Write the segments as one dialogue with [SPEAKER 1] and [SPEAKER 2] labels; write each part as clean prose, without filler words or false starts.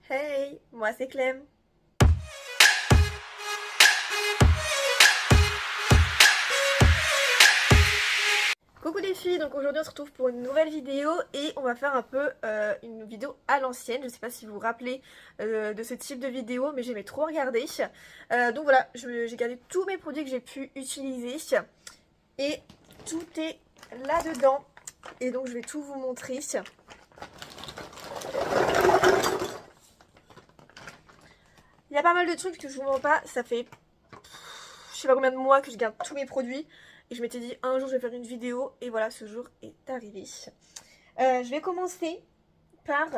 [SPEAKER 1] Hey, moi c'est Clem. Coucou les filles, donc aujourd'hui on se retrouve pour une nouvelle vidéo et on va faire un peu une vidéo à l'ancienne. Je sais pas si vous vous rappelez de ce type de vidéo, mais j'aimais trop regarder. Donc voilà, j'ai gardé tous mes produits que j'ai pu utiliser et tout est là-dedans. Et donc je vais tout vous montrer. Il y a pas mal de trucs que je vous montre pas, ça fait je sais pas combien de mois que je garde tous mes produits. Et je m'étais dit un jour je vais faire une vidéo et voilà, ce jour est arrivé. Je vais commencer par,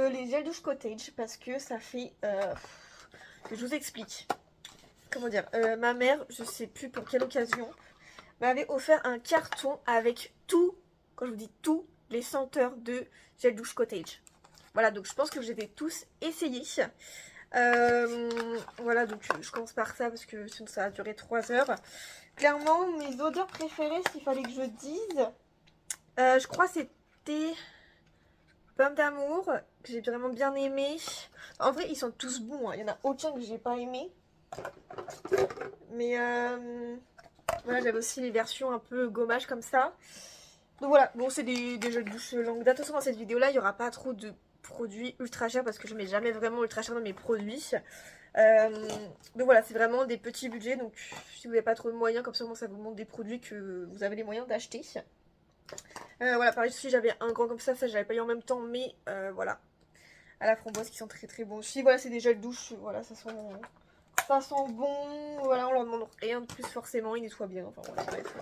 [SPEAKER 1] les gels douche cottage parce que ça fait... je vous explique. Comment dire, ma mère, je sais plus pour quelle occasion, m'avait offert un carton avec tout, quand je vous dis tout, les senteurs de gel douche cottage. Voilà, donc je pense que je les ai tous essayés. Voilà, donc je commence par ça parce que sinon ça a duré 3 heures. Clairement, mes odeurs préférées, s'il fallait que je dise, je crois que c'était pomme d'amour, que j'ai vraiment bien aimé. En vrai, ils sont tous bons, hein. Il n'y en a aucun que j'ai pas aimé. Mais voilà, j'avais aussi les versions un peu gommage comme ça. Donc voilà, bon, c'est des gels de douche longue date. De toute façon, dans cette vidéo-là, il n'y aura pas trop de produits ultra chers parce que je mets jamais vraiment ultra cher dans mes produits. Donc voilà, c'est vraiment des petits budgets. Donc si vous n'avez pas trop de moyens, comme ça, ça vous montre des produits que vous avez les moyens d'acheter. Voilà, pareil, si j'avais un grand comme ça j'avais payé en même temps, mais voilà, à la framboise qui sont très très bons aussi. Voilà, c'est des gels douche, voilà, ça sent bon. Voilà, on leur demande rien de plus forcément, ils nettoient bien. Enfin voilà, bref.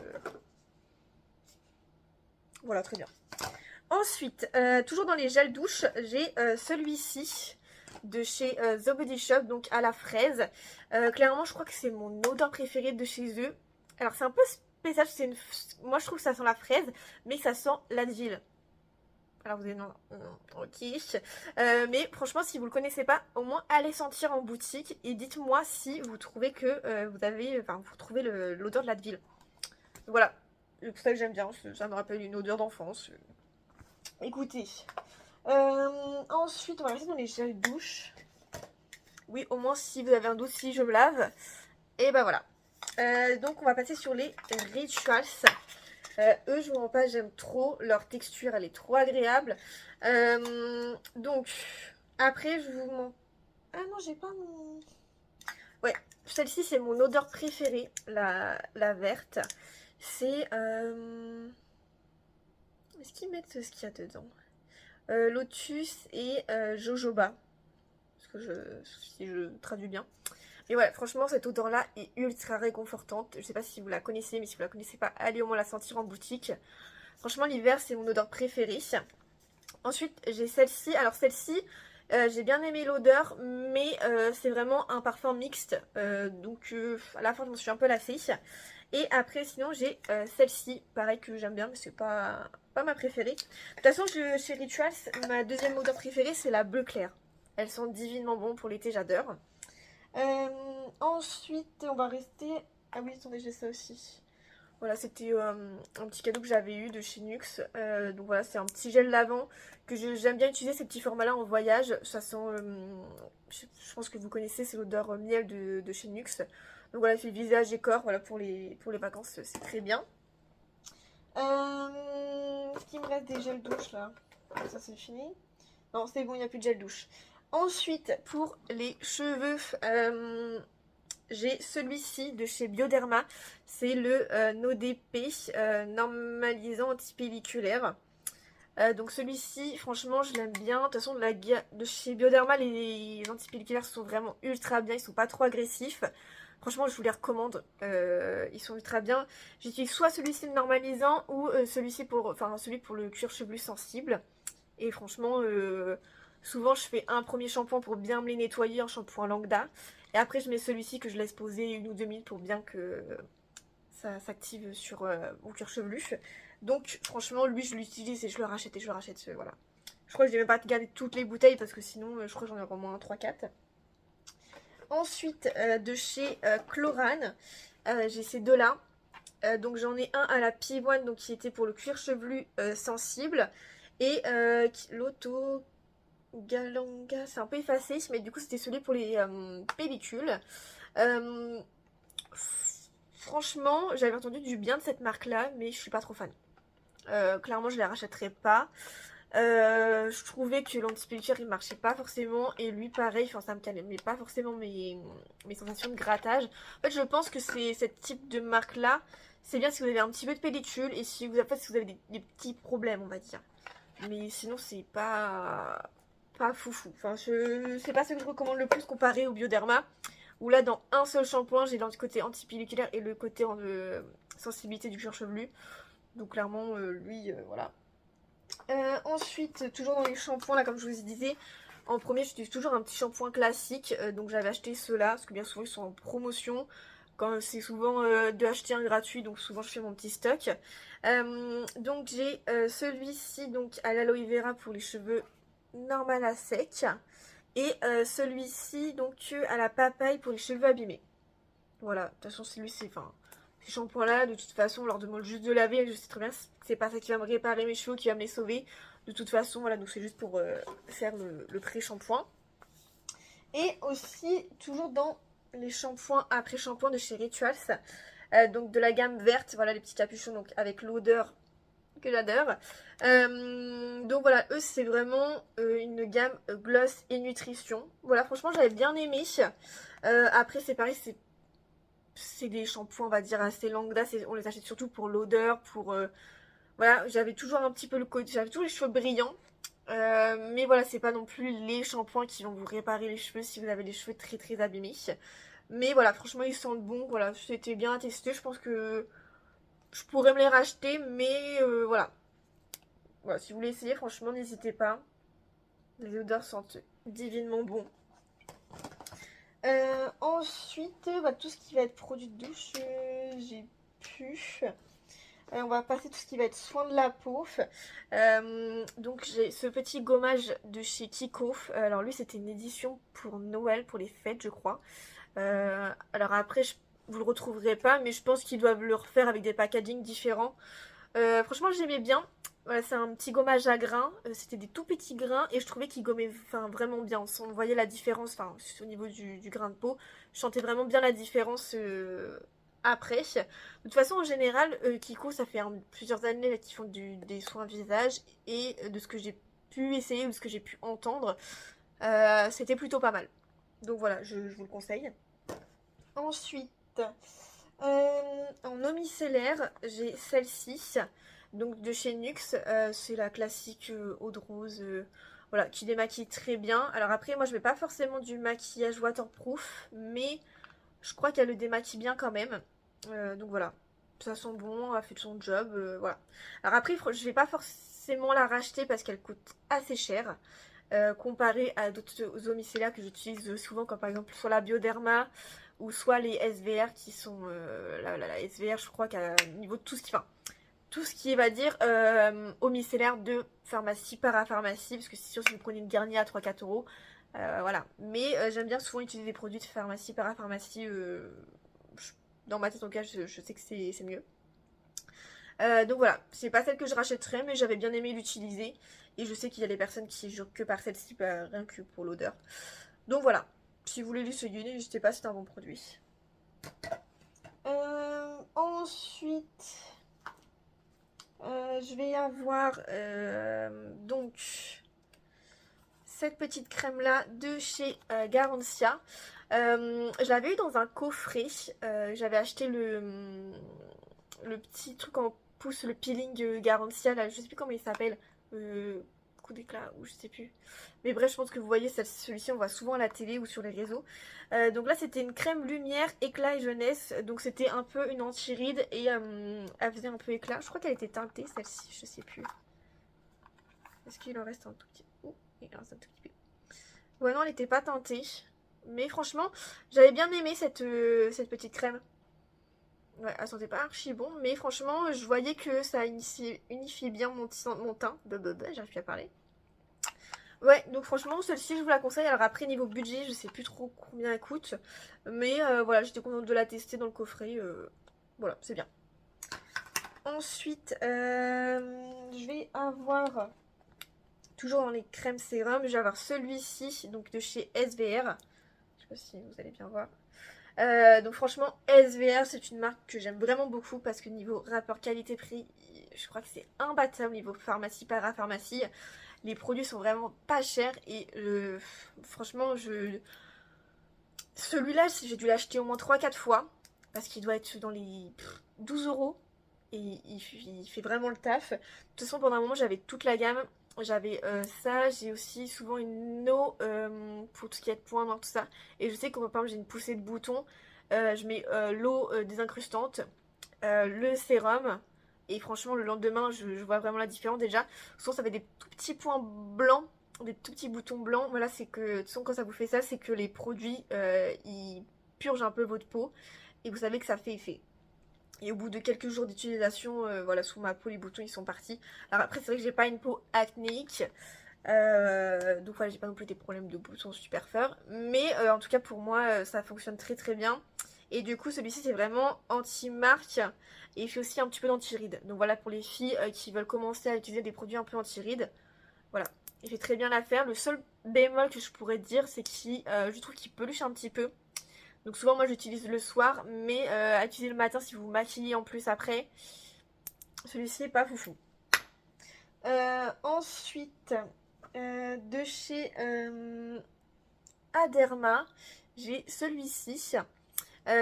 [SPEAKER 1] Voilà, très bien. Ensuite, toujours dans les gels douche, j'ai celui-ci de chez The Body Shop, donc à la fraise. Clairement, je crois que c'est mon odeur préférée de chez eux. Alors, c'est un peu spécial, moi je trouve que ça sent la fraise, mais ça sent l'Advil. Alors, vous allez non, ok. Mais franchement, si vous le connaissez pas, au moins allez sentir en boutique et dites-moi si vous trouvez que vous trouvez l'odeur de l'Advil. Voilà, c'est pour ça que j'aime bien, ça me rappelle une odeur d'enfance. Écoutez, ensuite on va rester dans les gels douche. Oui, au moins si vous avez un doute si je me lave. Et ben voilà. Donc on va passer sur les Rituals. Eux, je vous rends pas, j'aime trop. Leur texture, elle est trop agréable. Donc, après, je vous montre. Ah non, j'ai pas mon... Ouais, celle-ci, c'est mon odeur préférée, la verte. C'est... Est-ce qu'ils mettent ce qu'il y a dedans? Lotus et jojoba. Si je traduis bien. Et ouais, franchement, cette odeur-là est ultra réconfortante. Je sais pas si vous la connaissez, mais si vous la connaissez pas, allez au moins la sentir en boutique. Franchement, l'hiver, c'est mon odeur préférée. Ensuite, j'ai celle-ci. Alors, celle-ci, j'ai bien aimé l'odeur, mais c'est vraiment un parfum mixte. Donc, à la fin, je m'en suis un peu lassée. Et après, sinon, j'ai celle-ci, pareil que j'aime bien, mais c'est pas ma préférée. De toute façon, chez Rituals, ma deuxième odeur préférée, c'est la bleu clair. Elles sont divinement bonnes pour l'été, j'adore. Ensuite, on va rester... Ah oui, attendez, j'ai ça aussi. Voilà, c'était un petit cadeau que j'avais eu de chez Nux. Donc voilà, c'est un petit gel lavant que j'aime bien utiliser ces petits formats-là en voyage. Ça sent, je pense que vous connaissez, c'est l'odeur miel de chez Nux. Donc voilà, il fait visage et corps, voilà, pour les vacances, c'est très bien. Est-ce qu'il me reste des gels douche là? Ça c'est fini. Non, c'est bon, il n'y a plus de gel douche. Ensuite, pour les cheveux, j'ai celui-ci de chez Bioderma. C'est le NoDP normalisant antipelliculaire. Donc celui-ci, franchement, je l'aime bien. De toute façon, de chez Bioderma, les antipelliculaires sont vraiment ultra bien. Ils sont pas trop agressifs. Franchement, je vous les recommande. Ils sont ultra bien. J'utilise soit celui-ci le normalisant ou celui pour le cuir chevelu sensible. Et franchement, souvent je fais un premier shampoing pour bien me les nettoyer, un shampoing lambda. Et après je mets celui-ci que je laisse poser 1 ou 2 minutes pour bien que ça s'active sur mon cuir chevelu. Donc franchement lui je l'utilise et je le rachète voilà. Je crois que je vais même pas garder toutes les bouteilles parce que sinon je crois que j'en ai au moins 3-4. Ensuite de chez Chlorane, j'ai ces deux-là. Donc j'en ai un à la pivoine donc qui était pour le cuir chevelu sensible. Et l'auto... Galanga, c'est un peu effacé, mais du coup c'était celui pour les pellicules. Euh, Franchement, j'avais entendu du bien de cette marque-là, mais je suis pas trop fan. Clairement, je les rachèterai pas. Je trouvais que l'antipelliculaire il marchait pas forcément, et lui pareil, enfin ça me calmait pas forcément mes sensations de grattage. En fait, je pense que c'est ce type de marque-là, c'est bien si vous avez un petit peu de pellicule et si vous, en fait, si vous avez des petits problèmes, on va dire. Mais sinon, c'est pas foufou. Enfin, c'est pas ce que je recommande le plus comparé au Bioderma. Où là, dans un seul shampoing, j'ai le côté antipelliculaire et le côté sensibilité du cuir chevelu. Donc clairement, lui, voilà. Ensuite, toujours dans les shampoings, là, comme je vous disais, en premier, j'utilise toujours un petit shampoing classique. Donc j'avais acheté ceux-là, parce que bien souvent, ils sont en promotion. Quand c'est souvent de acheter un gratuit, donc souvent je fais mon petit stock. Donc j'ai celui-ci donc à l'aloe vera pour les cheveux normal à sec. Et celui-ci donc à la papaye pour les cheveux abîmés. Voilà, de toute façon celui c'est... Enfin, ces shampoings-là, de toute façon, on leur demande juste de laver. Je sais très bien que c'est pas ça qui va me réparer mes cheveux, qui va me les sauver. De toute façon, voilà, donc c'est juste pour faire le pré-shampoing. Et aussi, toujours dans les shampoings après-shampoing de chez Rituals. Donc de la gamme verte, voilà les petits capuchons donc avec l'odeur que j'adore. Donc voilà, eux c'est vraiment une gamme gloss et nutrition. Voilà, franchement j'avais bien aimé. Après c'est pareil, c'est des shampoings on va dire assez lambda, on les achète surtout pour l'odeur, pour... voilà, j'avais toujours un petit peu le côté, j'avais toujours les cheveux brillants. Mais voilà, c'est pas non plus les shampoings qui vont vous réparer les cheveux si vous avez les cheveux très très abîmés. Mais voilà, franchement ils sentent bon, voilà, c'était bien à tester, je pense que je pourrais me les racheter, mais voilà. Voilà, si vous voulez essayer, franchement, n'hésitez pas. Les odeurs sentent divinement bon. Ensuite, bah, tout ce qui va être produit de douche, j'ai pu. On va passer tout ce qui va être soin de la peau. Donc j'ai ce petit gommage de chez Kiko. Alors lui c'était une édition pour Noël, pour les fêtes je crois. Alors après vous le retrouverez pas, mais je pense qu'ils doivent le refaire avec des packagings différents. Franchement j'aimais bien. Voilà, c'est un petit gommage à grains. C'était des tout petits grains et je trouvais qu'il gommait vraiment bien. On voyait la différence au niveau du grain de peau. Je sentais vraiment bien la différence après. De toute façon, en général, Kiko, ça fait plusieurs années qu'ils font des soins visage. Et de ce que j'ai pu essayer ou de ce que j'ai pu entendre, c'était plutôt pas mal. Donc voilà, je vous le conseille. Ensuite, en eau micellaire, j'ai celle-ci. Donc de chez NYX, c'est la classique eau de rose, voilà, qui démaquille très bien. Alors après, moi je mets pas forcément du maquillage waterproof, mais je crois qu'elle le démaquille bien quand même. Donc voilà, ça sent bon, elle fait son job, voilà. Alors après, je vais pas forcément la racheter parce qu'elle coûte assez cher. Comparée à d'autres eaux micellaires que j'utilise souvent, comme par exemple soit la Bioderma ou soit les SVR qui sont... la SVR, je crois qu'à niveau de tout ce qui... Enfin, tout ce qui est, va dire, eau micellaire de pharmacie, parapharmacie, parce que c'est sûr si vous prenez une Garnier à 3-4 euros, voilà. Mais j'aime bien souvent utiliser des produits de pharmacie, parapharmacie, dans ma tête en tout cas, je sais que c'est mieux. Donc voilà, c'est pas celle que je rachèterais, mais j'avais bien aimé l'utiliser, et je sais qu'il y a des personnes qui jurent que par celle-ci, rien que pour l'odeur. Donc voilà, si vous voulez l'essayer, n'hésitez pas, c'est un bon produit. Ensuite... je vais avoir donc cette petite crème là de chez Garancia. Je l'avais eu dans un coffret. J'avais acheté le petit truc en pouce, le peeling Garancia là, je sais plus comment il s'appelle. Coup d'éclat ou je sais plus. Mais bref, je pense que vous voyez celui-ci, on voit souvent à la télé ou sur les réseaux. Donc là, c'était une crème lumière, éclat et jeunesse. Donc c'était un peu une anti-ride et elle faisait un peu éclat. Je crois qu'elle était teintée celle-ci, je sais plus. Est-ce qu'il en reste un tout petit peu? Oh, il en reste un tout petit peu. Ouais, non, elle n'était pas teintée. Mais franchement, j'avais bien aimé cette petite crème. Ouais, elle sentait pas archi bon, mais franchement, je voyais que ça unifiait bien mon teint. J'arrive plus à parler. Ouais, donc franchement, celle-ci, je vous la conseille. Alors après, niveau budget, je sais plus trop combien elle coûte. Mais voilà, j'étais contente de la tester dans le coffret. Voilà, c'est bien. Ensuite, je vais avoir Toujours dans les crèmes sérum, je vais avoir celui-ci, donc de chez SVR. Je sais pas si vous allez bien voir. Donc franchement, SVR, c'est une marque que j'aime vraiment beaucoup parce que niveau rapport qualité-prix, je crois que c'est imbattable niveau pharmacie, parapharmacie. Les produits sont vraiment pas chers et franchement, celui-là, j'ai dû l'acheter au moins 3-4 fois parce qu'il doit être dans les 12 euros et il fait vraiment le taf. De toute façon, pendant un moment, j'avais toute la gamme. J'avais ça, j'ai aussi souvent une eau pour tout ce qui est point noir, tout ça. Et je sais que par exemple, j'ai une poussée de boutons. Je mets l'eau désincrustante, le sérum. Et franchement, le lendemain, je vois vraiment la différence déjà. Souvent, ça fait des tout petits points blancs, des tout petits boutons blancs. Voilà, c'est que, de toute façon, quand ça vous fait ça, c'est que les produits, ils purgent un peu votre peau. Et vous savez que ça fait effet. Et au bout de quelques jours d'utilisation, voilà, sous ma peau, les boutons, ils sont partis. Alors après, c'est vrai que j'ai pas une peau acnéique. Donc voilà, j'ai pas non plus des problèmes de boutons super forts. Mais en tout cas, pour moi, ça fonctionne très très bien. Et du coup, celui-ci, c'est vraiment anti-marque. Et il fait aussi un petit peu d'anti-rides. Donc voilà, pour les filles qui veulent commencer à utiliser des produits un peu anti-rides. Voilà, il fait très bien l'affaire. Le seul bémol que je pourrais dire, c'est qu'il, je trouve qu'il peluche un petit peu. Donc souvent, moi, j'utilise le soir. Mais à utiliser le matin, si vous vous maquillez en plus après, celui-ci est pas foufou. Ensuite, de chez Aderma, j'ai celui-ci.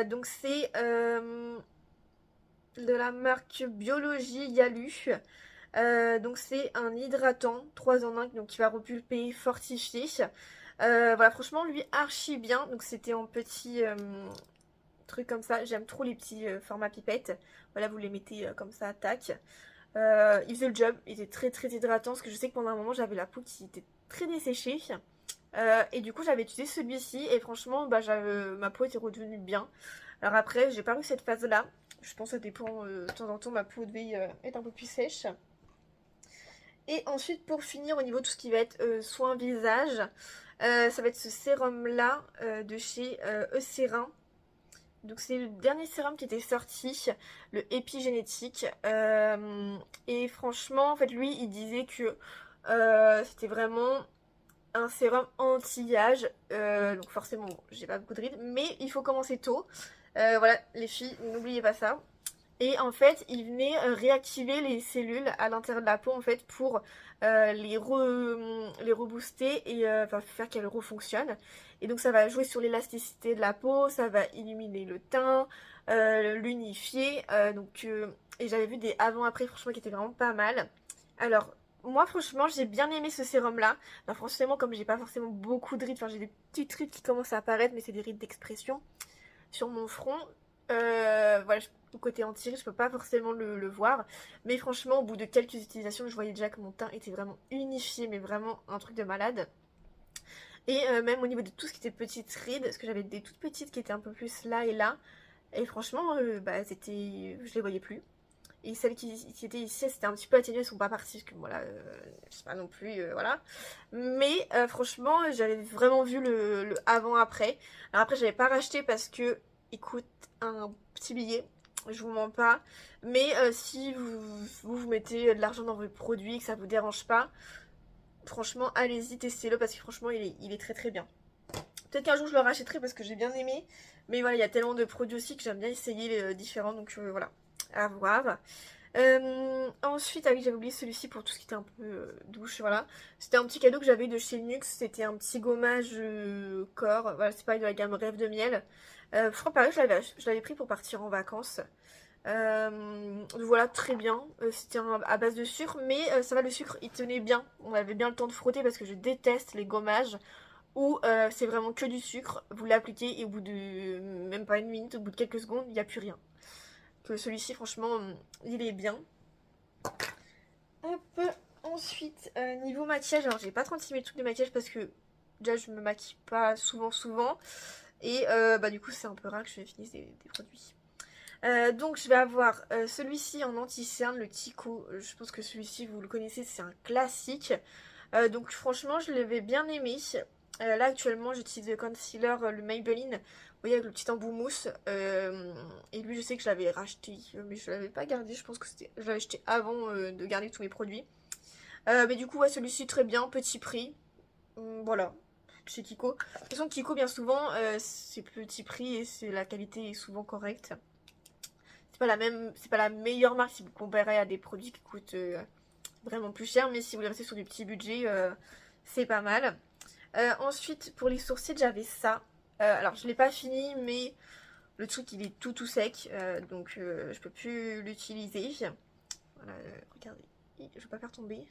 [SPEAKER 1] Donc c'est de la marque Biologie Yalu. Donc c'est un hydratant 3 en 1 donc qui va repulper, fortifier. Voilà, franchement lui archi bien. Donc c'était en petit truc comme ça. J'aime trop les petits formats pipettes. Voilà, vous les mettez comme ça, tac. Il faisait le job, il était très très hydratant parce que je sais que pendant un moment j'avais la peau qui était très desséchée. Et du coup j'avais utilisé celui-ci et franchement bah, ma peau était redevenue bien. Alors après j'ai pas eu cette phase là. Je pense que ça dépend, de temps en temps ma peau devait être un peu plus sèche. Et ensuite pour finir au niveau de tout ce qui va être soin visage, ça va être ce sérum là de chez Eucerin. Donc c'est le dernier sérum qui était sorti, le épigénétique. Et franchement, en fait, lui, il disait que c'était vraiment un sérum anti-âge. Donc forcément, bon, j'ai pas beaucoup de rides, mais il faut commencer tôt. Voilà, les filles, n'oubliez pas ça. Et en fait, il venait réactiver les cellules à l'intérieur de la peau en fait pour les rebooster et enfin, faire qu'elles refonctionnent. Et donc ça va jouer sur l'élasticité de la peau, ça va illuminer le teint, l'unifier. Et j'avais vu des avant-après franchement qui étaient vraiment pas mal. Alors moi franchement j'ai bien aimé ce sérum là. Alors, franchement comme j'ai pas forcément beaucoup de rides, enfin j'ai des petites rides qui commencent à apparaître mais c'est des rides d'expression sur mon front. Voilà, côté anti-rides, je peux pas forcément le voir. Mais franchement, au bout de quelques utilisations, je voyais déjà que mon teint était vraiment unifié, mais vraiment un truc de malade. Et même au niveau de tout ce qui était petites rides, parce que j'avais des toutes petites qui étaient un peu plus là et là. Et franchement, bah, je les voyais plus. Et celles qui étaient ici, c'était un petit peu atténuées, elles sont pas parties, parce que voilà, je sais pas non plus, voilà. Mais franchement, j'avais vraiment vu le avant-après. Alors après, j'avais pas racheté parce que il coûte un petit billet, je vous mens pas. Mais si vous mettez de l'argent dans vos produits, que ça vous dérange pas, franchement, allez-y, testez-le parce que franchement, il est très très bien. Peut-être qu'un jour je le rachèterai parce que j'ai bien aimé. Mais voilà, il y a tellement de produits aussi que j'aime bien essayer les différents. Donc voilà, à voir. Ensuite, ah oui, j'avais oublié celui-ci pour tout ce qui était un peu douche, voilà. C'était un petit cadeau que j'avais eu de chez Nuxe. C'était un petit gommage corps. Voilà, c'est pareil de la gamme Rêve de Miel. Je crois pareil, je l'avais pris pour partir en vacances. Voilà, très bien. C'était à base de sucre, mais ça va, le sucre il tenait bien. On avait bien le temps de frotter parce que je déteste les gommages où c'est vraiment que du sucre. Vous l'appliquez et au bout de même pas une minute, au bout de quelques secondes, il n'y a plus rien. Que celui-ci, franchement, il est bien. Hop, ensuite, niveau maquillage, alors j'ai pas 36 000 trucs de maquillage parce que déjà je me maquille pas souvent. Et bah du coup c'est un peu rare que je finisse des produits. Donc je vais avoir celui-ci en anti-cerne, le Tico. Je pense que celui-ci vous le connaissez, c'est un classique. Donc franchement je l'avais bien aimé. Là actuellement j'utilise le concealer, le Maybelline, vous voyez avec le petit embout mousse. Et lui je sais que je l'avais racheté mais je l'avais pas gardé, je pense que je l'avais acheté avant de garder tous mes produits. Mais du coup, ouais, celui-ci très bien, petit prix. Voilà, chez Kiko. De toute façon, Kiko, bien souvent, c'est petit prix et la qualité est souvent correcte. C'est pas la meilleure marque si vous comparez à des produits qui coûtent vraiment plus cher, mais si vous voulez rester sur du petit budget, c'est pas mal. Ensuite, pour les sourcils, j'avais ça. Alors, je l'ai pas fini, mais le truc, il est tout sec, donc je peux plus l'utiliser. Voilà, regardez, je vais pas faire tomber.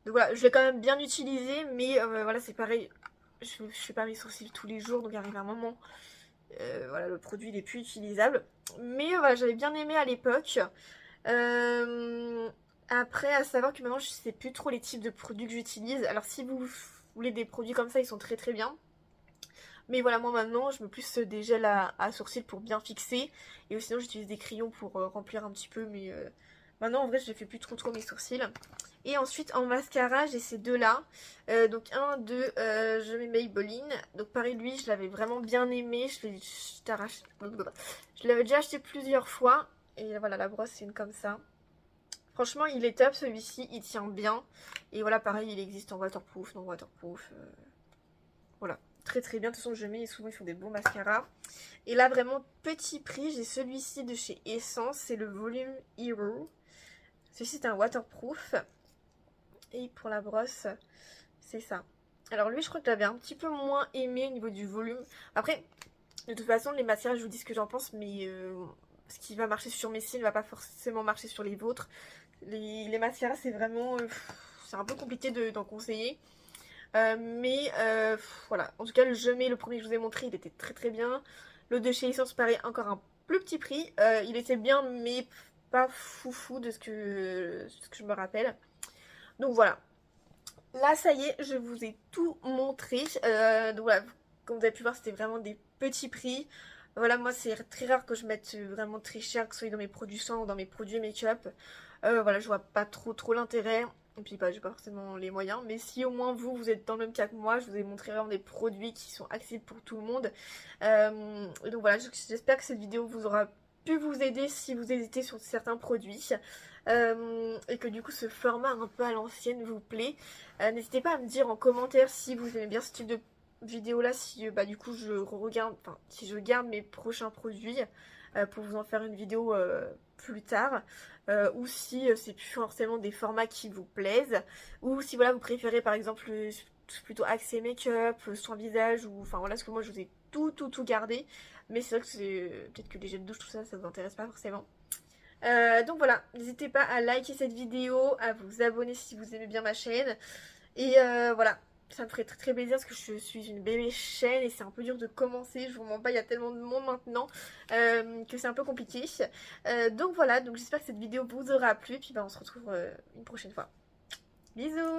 [SPEAKER 1] Donc voilà, je l'ai quand même bien utilisé, mais voilà, c'est pareil. Je fais pas mes sourcils tous les jours, donc il arrive un moment. Voilà, le produit il est plus utilisable. Mais voilà, j'avais bien aimé à l'époque. Après, à savoir que maintenant, je sais plus trop les types de produits que j'utilise. Alors, si vous voulez des produits comme ça, ils sont très bien. Mais voilà, moi maintenant, je mets plus des gels à sourcils pour bien fixer. Et sinon, j'utilise des crayons pour remplir un petit peu. Mais maintenant, en vrai, je ne fais plus trop mes sourcils. Et ensuite, en mascara, j'ai ces deux-là. Donc, un de je mets Maybelline. Donc, pareil, lui, je l'avais vraiment bien aimé. Je l'avais déjà acheté plusieurs fois. Et voilà, la brosse, c'est une comme ça. Franchement, il est top celui-ci, il tient bien. Et voilà, pareil, il existe en waterproof, non waterproof. Voilà, très bien. De toute façon, je mets, souvent ils font des beaux mascaras. Et là, vraiment, petit prix, j'ai celui-ci de chez Essence, c'est le Volume Hero. Celui-ci, c'est un waterproof. Et pour la brosse, c'est ça. Alors lui, je crois que j'avais un petit peu moins aimé au niveau du volume. Après, de toute façon, les mascaras, je vous dis ce que j'en pense, mais ce qui va marcher sur mes cils ne va pas forcément marcher sur les vôtres. Les mascaras, c'est vraiment... c'est un peu compliqué d'en conseiller. Mais voilà, en tout cas, le premier que je vous ai montré, il était très bien. Le de chez Essence, pareil, encore un plus petit prix. Il était bien, mais pas foufou de ce que je me rappelle. Donc voilà. Là, ça y est, je vous ai tout montré. Donc voilà, comme vous avez pu voir, c'était vraiment des petits prix. Voilà, moi, c'est très rare que je mette vraiment très cher, que ce soit dans mes produits soins ou dans mes produits make-up. Voilà, je vois pas trop l'intérêt. Et puis, bah, j'ai pas forcément les moyens. Mais si au moins vous êtes dans le même cas que moi, je vous ai montré vraiment des produits qui sont accessibles pour tout le monde. Donc voilà, j'espère que cette vidéo vous aura pu vous aider si vous hésitez sur certains produits. Et que du coup ce format un peu à l'ancienne vous plaît. N'hésitez pas à me dire en commentaire si vous aimez bien ce type de vidéo là, si bah, du coup je regarde, enfin si je garde mes prochains produits pour vous en faire une vidéo plus tard, ou si c'est plus forcément des formats qui vous plaisent, ou si voilà vous préférez par exemple plutôt axé make-up, soin visage, ou enfin voilà, parce que moi je vous ai tout gardé, mais c'est vrai que c'est peut-être que les jets de douche tout ça, ça vous intéresse pas forcément. Donc voilà, n'hésitez pas à liker cette vidéo, à vous abonner si vous aimez bien ma chaîne. Et voilà, ça me ferait très plaisir parce que je suis une bébé chaîne et c'est un peu dur de commencer. Je vous mens pas, il y a tellement de monde maintenant que c'est un peu compliqué. Donc voilà, donc j'espère que cette vidéo vous aura plu. Puis bah, on se retrouve une prochaine fois. Bisous!